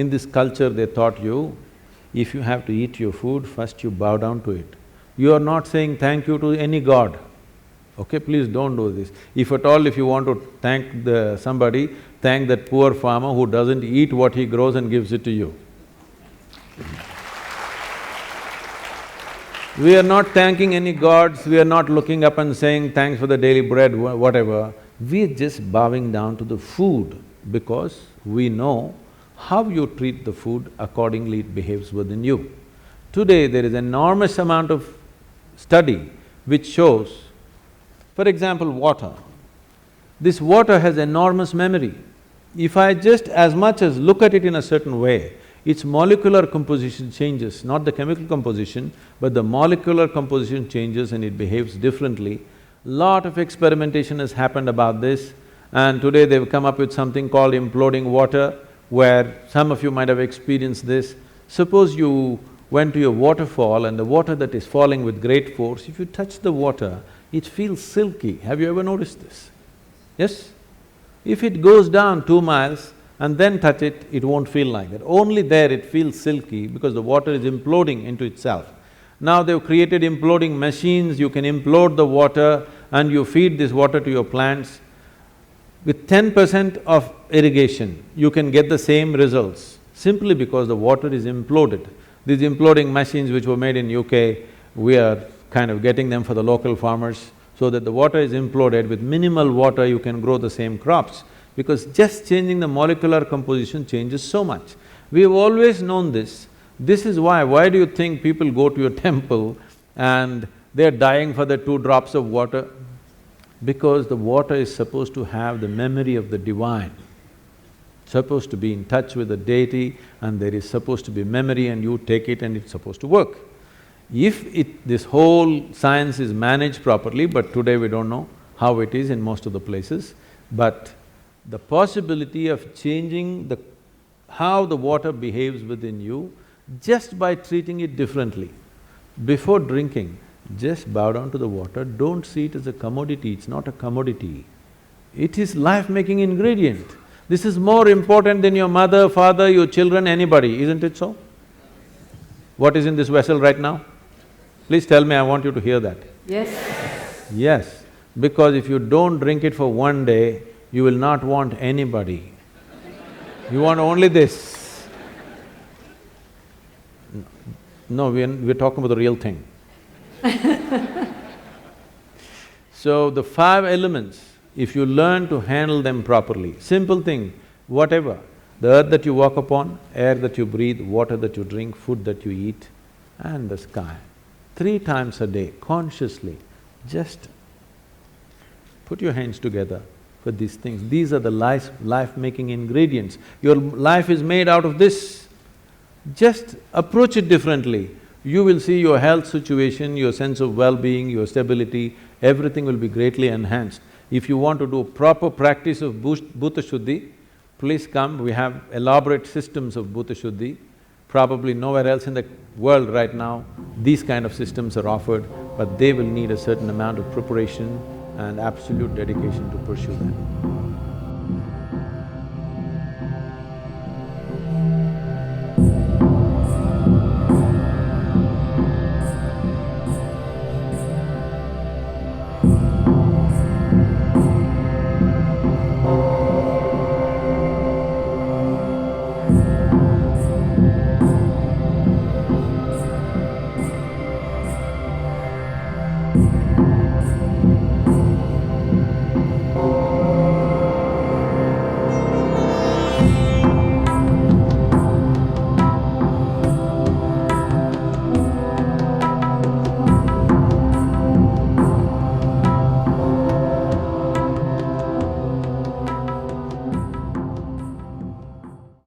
In this culture, they taught you, if you have to eat your food, first you bow down to it. You are not saying thank you to any god. Okay, please don't do this. If at all, if you want to thank somebody, thank that poor farmer who doesn't eat what he grows and gives it to you. We are not thanking any gods, we are not looking up and saying thanks for the daily bread, whatever. We are just bowing down to the food because we know how you treat the food, accordingly it behaves within you. Today there is enormous amount of study which shows, for example, water. This water has enormous memory. If I just as much as look at it in a certain way, its molecular composition changes, not the chemical composition, but the molecular composition changes and it behaves differently. Lot of experimentation has happened about this, and today they've come up with something called imploding water, where some of you might have experienced this. Suppose you went to a waterfall and the water that is falling with great force, if you touch the water, it feels silky. Have you ever noticed this? Yes? If it goes down 2 miles and then touch it, it won't feel like that. Only there it feels silky because the water is imploding into itself. Now they've created imploding machines, you can implode the water and you feed this water to your plants. With 10% of irrigation, you can get the same results simply because the water is imploded. These imploding machines which were made in UK, we are kind of getting them for the local farmers so that the water is imploded. With minimal water, you can grow the same crops because just changing the molecular composition changes so much. We have always known this. This is why do you think people go to a temple and they're dying for the 2 drops of water? Because the water is supposed to have the memory of the divine, supposed to be in touch with the deity, and there is supposed to be memory and you take it and it's supposed to work. If this whole science is managed properly, but today we don't know how it is in most of the places, but the possibility of changing how the water behaves within you just by treating it differently. Before drinking, just bow down to the water, don't see it as a commodity, it's not a commodity. It is life-making ingredient. This is more important than your mother, father, your children, anybody, isn't it so? What is in this vessel right now? Please tell me, I want you to hear that. Yes. Yes, because if you don't drink it for 1 day, you will not want anybody. You want only this. No, we're talking about the real thing. So the 5 elements, if you learn to handle them properly, simple thing, whatever, the earth that you walk upon, air that you breathe, water that you drink, food that you eat, and the sky, 3 times a day, consciously, just put your hands together for these things. These are the life-making ingredients. Your life is made out of this. Just approach it differently. You will see your health situation, your sense of well-being, your stability, everything will be greatly enhanced. If you want to do proper practice of Bhuta Shuddhi, please come, we have elaborate systems of Bhuta Shuddhi. Probably nowhere else in the world right now, these kind of systems are offered, but they will need a certain amount of preparation and absolute dedication to pursue them.